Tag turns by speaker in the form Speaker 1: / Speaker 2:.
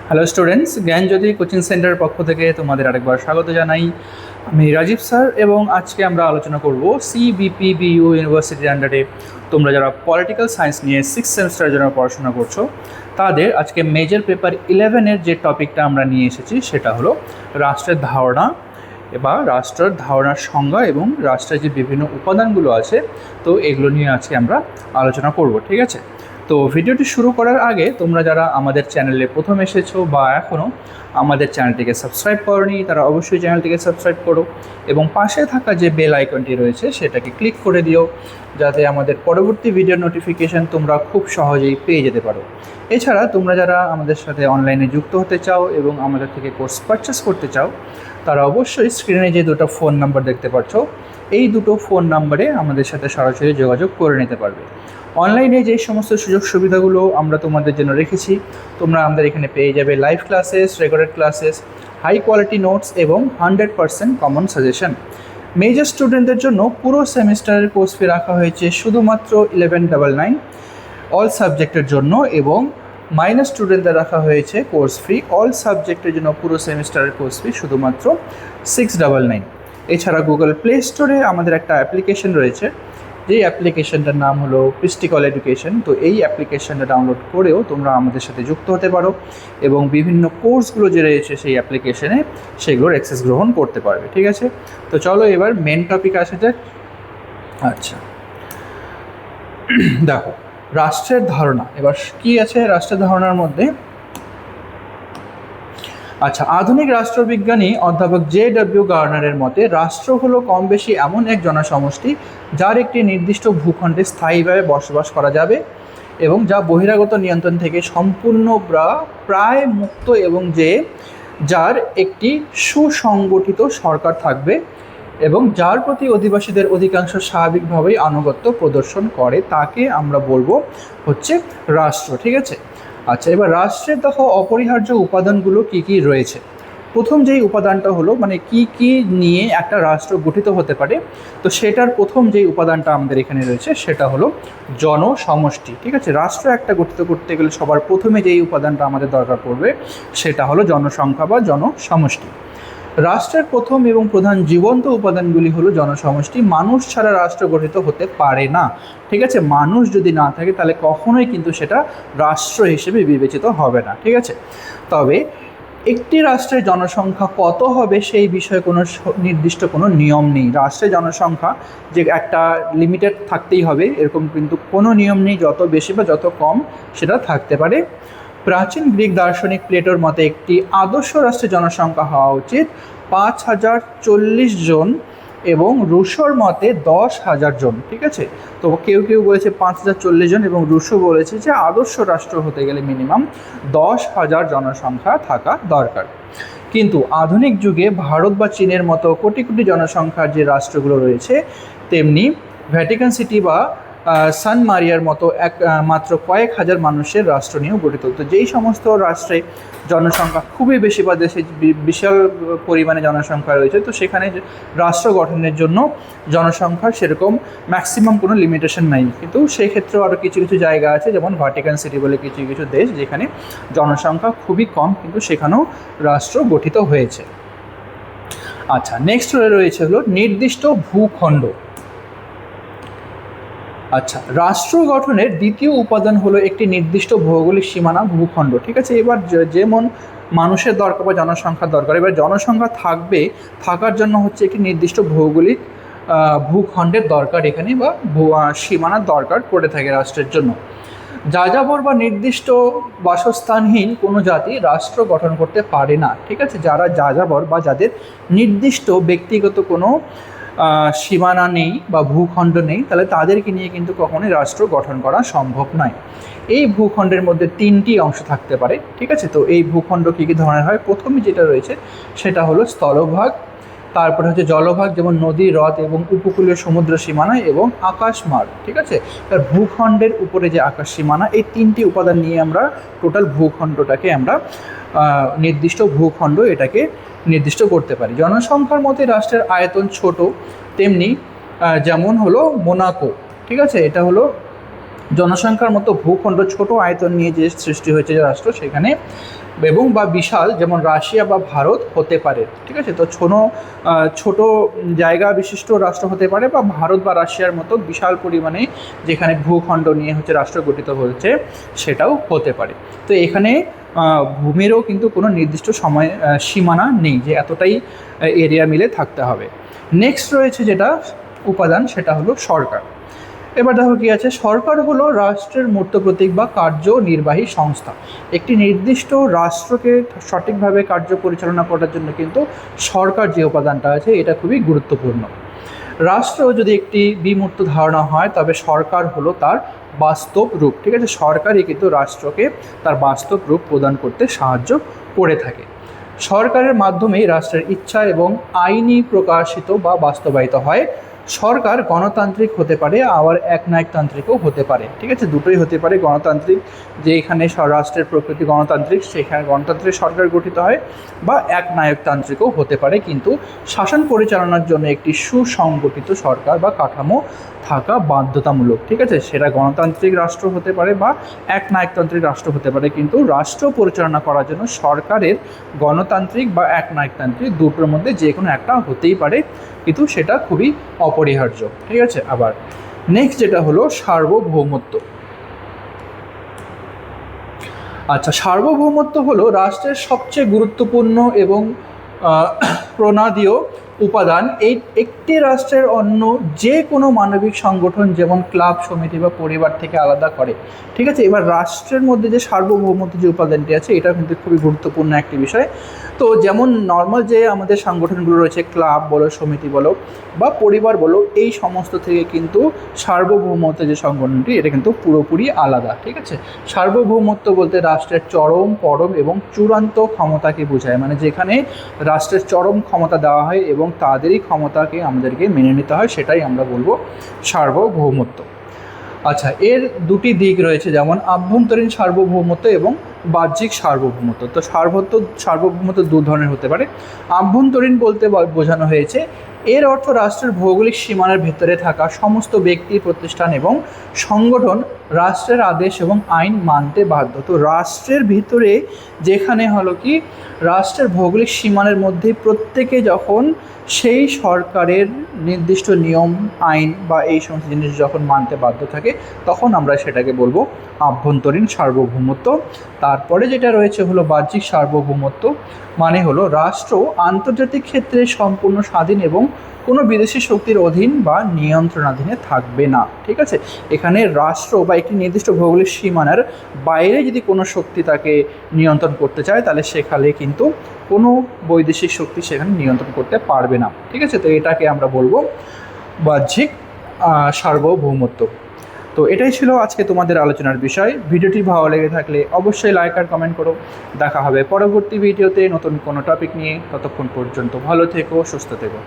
Speaker 1: Hello students, জ্ঞানজ্যোতি coaching সেন্টারের পক্ষ থেকে তোমাদের আরেকবার স্বাগত জানাই। আমি রাজীব স্যার এবং আজকে আমরা আলোচনা করব সিবিপিবিইউ ইউনিভার্সিটির আন্ডারে তোমরা যারা পলিটিক্যাল সায়েন্স নিয়ে 6th সেমিস্টারের জন্য পড়াশোনা করছো তাদের আজকে মেজর পেপার 11-এর যে টপিকটা আমরা নিয়ে এসেছি সেটা হলো রাষ্ট্রের ধারণা বা রাষ্ট্রের ধারণার সংজ্ঞা এবং রাষ্ট্রের যে বিভিন্ন উপাদানগুলো আছে, তো এগুলো নিয়ে আজকে আমরা আলোচনা করব। ঠিক আছে, তো ভিডিওটি শুরু করার আগে তোমরা যারা আমাদের চ্যানেলে প্রথম এসেছো বা এখনও আমাদের চ্যানেলটিকে সাবস্ক্রাইব করোনি তারা অবশ্যই চ্যানেলটিকে সাবস্ক্রাইব করো এবং পাশে থাকা যে বেল আইকনটি রয়েছে সেটাকে ক্লিক করে দিও, যাতে আমাদের পরবর্তী ভিডিও নোটিফিকেশান তোমরা খুব সহজেই পেয়ে যেতে পারো। এছাড়া তোমরা যারা আমাদের সাথে অনলাইনে যুক্ত হতে চাও এবং আমাদের থেকে কোর্স পারচেস করতে চাও তারা অবশ্যই স্ক্রিনে যে দুটো ফোন নাম্বার দেখতে পাচ্ছ এই দুটো ফোন নাম্বারে আমাদের সাথে সরাসরি যোগাযোগ করে নিতে পারবে। অনলাইনে যে সমস্ত সুযোগ সুবিধাগুলো আমরা তোমাদের জন্য রেখেছি তোমরা আমাদের এখানে পেয়ে যাবে live classes, recorded classes, high quality notes এবং 100% কমন সাজেশন। মেজর স্টুডেন্টদের জন্য পুরো সেমিস্টারের কোর্স ফি রাখা হয়েছে শুধুমাত্র 1199 অল সাবজেক্টের জন্য, এবং মাইনর স্টুডেন্টদের রাখা হয়েছে কোর্স ফি অল সাবজেক্টের জন্য পুরো সেমিস্টারের কোর্স ফি শুধুমাত্র 699। এছাড়া গুগল প্লে স্টোরে আমাদের একটা অ্যাপ্লিকেশন রয়েছে, যেই অ্যাপ্লিকেশনটার নাম হলো প্রিস্টিকল এডুকেশন। তো এই অ্যাপ্লিকেশনটা ডাউনলোড করেও তোমরা আমাদের সাথে যুক্ত হতে পারো এবং বিভিন্ন কোর্সগুলো যে রয়েছে সেই অ্যাপ্লিকেশনে সেগুলোর অ্যাক্সেস গ্রহণ করতে পারবে। ঠিক আছে, তো চলো এবার মেন টপিক আসা যাক। আচ্ছা দেখো, রাষ্ট্রের ধারণা এবার কি আছে রাষ্ট্রের ধারণার মধ্যে। আচ্ছা, আধুনিক রাষ্ট্রবিজ্ঞানী অধ্যাপক JW গার্নারের মতে রাষ্ট্র হলো কম বেশি এমন এক জনসমষ্টি যার একটি নির্দিষ্ট ভূখণ্ডে স্থায়ীভাবে বসবাস করা যাবে এবং যা বহিরাগত নিয়ন্ত্রণ থেকে সম্পূর্ণ প্রায় মুক্ত এবং যার একটি সুসংগঠিত সরকার থাকবে এবং যার প্রতি অধিবাসীদের অধিকাংশ স্বাভাবিকভাবেই আনুগত্য প্রদর্শন করে তাকে আমরা বলবো হচ্ছে রাষ্ট্র। ঠিক আছে, আচ্ছা এবার রাষ্ট্রের দেখো অপরিহার্য উপাদানগুলো কি কি রয়েছে। প্রথম যেই উপাদানটা হলো মানে কি কি নিয়ে একটা রাষ্ট্র গঠিত হতে পারে, তো সেটার প্রথম যেই উপাদানটা আমাদের এখানে রয়েছে সেটা হলো জনসমষ্টি। ঠিক আছে, রাষ্ট্র একটা গঠিত করতে গেলে সবার প্রথমে যেই উপাদানটা আমাদের দরকার পড়বে সেটা হলো জনসংখ্যা বা জনসমষ্টি। রাষ্ট্রের প্রথম এবং প্রধান জীবন্ত উপাদানগুলি হলো জনসমষ্টি। মানুষ ছাড়া রাষ্ট্র গঠিত হতে পারে না। ঠিক আছে, মানুষ যদি না থাকে তাহলে কখনোই কিন্তু সেটা রাষ্ট্র হিসেবে বিবেচিত হবে না। ঠিক আছে, তবে একটি রাষ্ট্রের জনসংখ্যা কত হবে সেই বিষয়ে কোনো নির্দিষ্ট কোনো নিয়ম নেই। রাষ্ট্রের জনসংখ্যা যে একটা লিমিটেড থাকতেই হবে এরকম কিন্তু কোনো নিয়ম নেই, যত বেশি বা যত কম সেটা থাকতে পারে। প্রাচীন গ্রিক দার্শনিক প্লেটোর মতে একটি আদর্শ রাষ্ট্রের জনসংখ্যা হওয়া উচিত 5040 জন এবং রুশোর মতে 10,000 জন। ঠিক আছে, তো কেউ কেউ বলেছে 5040 জন এবং রুশো বলেছে যে আদর্শ রাষ্ট্র হতে গেলে মিনিমাম 10,000 জনসংখ্যা থাকা দরকার। কিন্তু আধুনিক যুগে ভারত বা চীনের মতো কোটি কোটি জনসংখ্যার যে রাষ্ট্রগুলো রয়েছে তেমনি ভ্যাটিকান সিটি বা সান মারিয়ার মতো মাত্র কয়েক হাজার মানুষের রাষ্ট্র নিয়েও গঠিত। তো যেই সমস্ত রাষ্ট্রে জনসংখ্যা খুবই বেশি বা দেশে বিশাল পরিমাণে জনসংখ্যা রয়েছে তো সেখানে রাষ্ট্র গঠনের জন্য জনসংখ্যার সেরকম ম্যাক্সিমাম কোনো লিমিটেশন নাই, কিন্তু সেই ক্ষেত্রেও আরও কিছু কিছু জায়গা আছে যেমন ভ্যাটিকান সিটি বলে কিছু কিছু দেশ যেখানে জনসংখ্যা খুবই কম কিন্তু সেখানেও রাষ্ট্র গঠিত হয়েছে। আচ্ছা, নেক্সট রয়েছে হলো নির্দিষ্ট ভূখণ্ড। আচ্ছা, রাষ্ট্র গঠনের দ্বিতীয় উপাদান হলো একটি নির্দিষ্ট ভৌগোলিক সীমানা ভূখণ্ড। ঠিক আছে, এবার যেমন মানুষের দরকার বা জনসংখ্যার দরকার, এবার জনসংখ্যা থাকার জন্য হচ্ছে একটি নির্দিষ্ট ভৌগোলিক ভূখণ্ডের দরকার এখানে বা সীমানার দরকার পড়ে থাকে রাষ্ট্রের জন্য। যাযাবর বা নির্দিষ্ট বাসস্থানহীন কোনো জাতি রাষ্ট্র গঠন করতে পারে না। ঠিক আছে, যারা যাযাবর বা যাদের নির্দিষ্ট ব্যক্তিগত কোনো সীমানা নেই বা ভূখণ্ড নেই তাহলে তাদেরকে নিয়ে কিন্তু কখনোই রাষ্ট্র গঠন করা সম্ভব নয়। এই ভূখণ্ডের মধ্যে 3টি অংশ থাকতে পারে। ঠিক আছে, তো এই ভূখণ্ড কী কী ধরনের হয়, প্রথমে যেটা রয়েছে সেটা হলো স্থলভাগ, তারপরে হচ্ছে জলভাগ যেমন নদী, হ্রদ এবং উপকূলীয় সমুদ্র সীমানা এবং আকাশমার্গ। ঠিক আছে, তার ভূখণ্ডের উপরে যে আকাশ সীমানা, এই 3টি উপাদান নিয়ে আমরা টোটাল ভূখণ্ডটাকে আমরা নির্দিষ্ট ভূখণ্ড এটাকে নির্দিষ্ট করতে পারি। জনসংখ্যার মতে রাষ্ট্রের আয়তন ছোট, তেমনি যেমন হলো মোনাকো। ঠিক আছে, এটা হলো জনসংখ্যার মতো ভূখণ্ড ছোট আয়তন নিয়ে যে সৃষ্টি হয়েছে যে রাষ্ট্র, সেখানে এবং বা বিশাল যেমন রাশিয়া বা ভারত হতে পারে। ঠিক আছে, তো ছোট জায়গা বিশিষ্ট রাষ্ট্র হতে পারে, বা ভারত বা রাশিয়ার মতো বিশাল পরিমাণে যেখানে ভূখণ্ড নিয়ে রাষ্ট্র গঠিত হয়েছে সেটাও হতে পারে। তো এখানে ভূমিরও কিন্তু কোনো নির্দিষ্ট সময় সীমানা নেই যে এতটাই এরিয়া মিলে থাকতে হবে। নেক্সট রয়েছে যেটা উপাদান, সেটা হলো সরকার। এবার দেখো কী আছে, সরকার হলো রাষ্ট্রের মূর্ত প্রতীক বা কার্যনির্বাহী সংস্থা। একটি নির্দিষ্ট রাষ্ট্রকে সঠিকভাবে কার্য পরিচালনা করার জন্য কিন্তু সরকার যে উপাদানটা আছে এটা খুবই গুরুত্বপূর্ণ। রাষ্ট্র যদি একটি বিমূর্ত ধারণা হয় তবে সরকার হলো তার বাস্তব রূপ। ঠিক আছে, সরকারই কিন্তু রাষ্ট্রকে তার বাস্তব রূপ প্রদান করতে সাহায্য করে থাকে। সরকারের মাধ্যমেই রাষ্ট্রের ইচ্ছা এবং আইনি প্রকাশিত বা বাস্তবায়িত হয়। সরকার গণতান্ত্রিক হতে পারে, আবার একনায়কতান্ত্রিকও হতে পারে। ঠিক আছে, দুটোই হতে পারে। গণতান্ত্রিক যে এখানে রাষ্ট্রের প্রকৃতি গণতান্ত্রিক, সেখানে গণতান্ত্রিক সরকার গঠিত হয়, বা একনায়কতান্ত্রিকও হতে পারে, কিন্তু শাসন পরিচালনার জন্য একটি সুসংগঠিত সরকার বা কাঠামো থাকা বাধ্যতামূলক। ঠিক আছে, সেটা গণতান্ত্রিক রাষ্ট্র হতে পারে বা একনায়কতান্ত্রিক রাষ্ট্র হতে পারে, কিন্তু রাষ্ট্র পরিচালনা করার জন্য সরকারের গণতান্ত্রিক বা একনায়কতান্ত্রিক দুটোর মধ্যে যে কোনো একটা হতেই পারে, কিন্তু সেটা খুবই অপরিহার্য। ঠিক আছে, আবার নেক্সট যেটা হলো সার্বভৌমত্ব। আচ্ছা, সার্বভৌমত্ব হলো রাষ্ট্রের সবচেয়ে গুরুত্বপূর্ণ এবং প্রণাদীয় উপাদান। এই একটি রাষ্ট্রের অন্য যে কোনো মানবিক সংগঠন যেমন ক্লাব, সমিতি বা পরিবার থেকে আলাদা করে। ঠিক আছে, এবার রাষ্ট্রের মধ্যে যে সার্বভৌমত্ব যে উপাদানটি আছে এটা কিন্তু খুবই গুরুত্বপূর্ণ একটি বিষয়। তো যেমন নর্মাল যে আমাদের সংগঠনগুলো রয়েছে, ক্লাব বলো, সমিতি বলো বা পরিবার বলো, এই সমস্ত থেকে কিন্তু সার্বভৌমত্ব যে সংগঠনটি এটা কিন্তু পুরোপুরি আলাদা। ঠিক আছে, সার্বভৌমত্ব বলতে রাষ্ট্রের চরম, পরম এবং চূড়ান্ত ক্ষমতাকে বোঝায়, মানে যেখানে রাষ্ট্রের চরম ক্ষমতা দেওয়া হয় এবং তাদেরই ক্ষমতাকে আমাদেরকে মেনে নিতে হয়, সেটাই আমরা বলবো সার্বভৌমত্ব। আচ্ছা, এর দুটি দিক রয়েছে, যেমন আভ্যন্তরীণ সার্বভৌমত্ব এবং বাহ্যিক সার্বভৌমত্ব। তো সার্বভৌমত্ব দু ধরনের হতে পারে। আভ্যন্তরীণ বলতে বোঝানো হয়েছে এর অর্থ রাষ্ট্রের ভৌগোলিক সীমানার ভেতরে থাকা সমস্ত ব্যক্তি, প্রতিষ্ঠান এবং সংগঠন রাষ্ট্রের আদেশ এবং আইন মানতে বাধ্য। তো রাষ্ট্রের ভিতরে যেখানে হলো কি রাষ্ট্রের ভৌগোলিক সীমানার মধ্যে প্রত্যেকে যখন সেই সরকারের নির্দিষ্ট নিয়ম, আইন বা এই সমস্ত জিনিস যখন মানতে বাধ্য থাকে, তখন আমরা সেটাকে বলবো আভ্যন্তরীণ সার্বভৌমত্ব। তারপরে যেটা রয়েছে হলো বাহ্যিক সার্বভৌমত্ব, মানে হলো রাষ্ট্র আন্তর্জাতিক ক্ষেত্রে সম্পূর্ণ স্বাধীন এবং কোনো বিদেশি শক্তির অধীন বা নিয়ন্ত্রণাধীনে থাকবে না। ঠিক আছে, এখানে রাষ্ট্র বা একটি নির্দিষ্ট ভৌগোলিক সীমানার বাইরে যদি কোনো শক্তি তাকে নিয়ন্ত্রণ করতে চায়, তাহলে সেখানে কিন্তু কোনো বৈদেশিক শক্তি সেখানে নিয়ন্ত্রণ করতে পারবে না। ঠিক আছে, তো এটাকে আমরা বলবো বাহ্যিক সার্বভৌমত্ব। তো এটাই ছিল আজকে তোমাদের আলোচনার বিষয়। ভিডিওটি ভালো লেগে থাকলে অবশ্যই লাইক আর কমেন্ট করো। দেখা হবে পরবর্তী ভিডিওতে নতুন কোনো টপিক নিয়ে। ততক্ষণ পর্যন্ত ভালো থেকো, সুস্থ থেকো।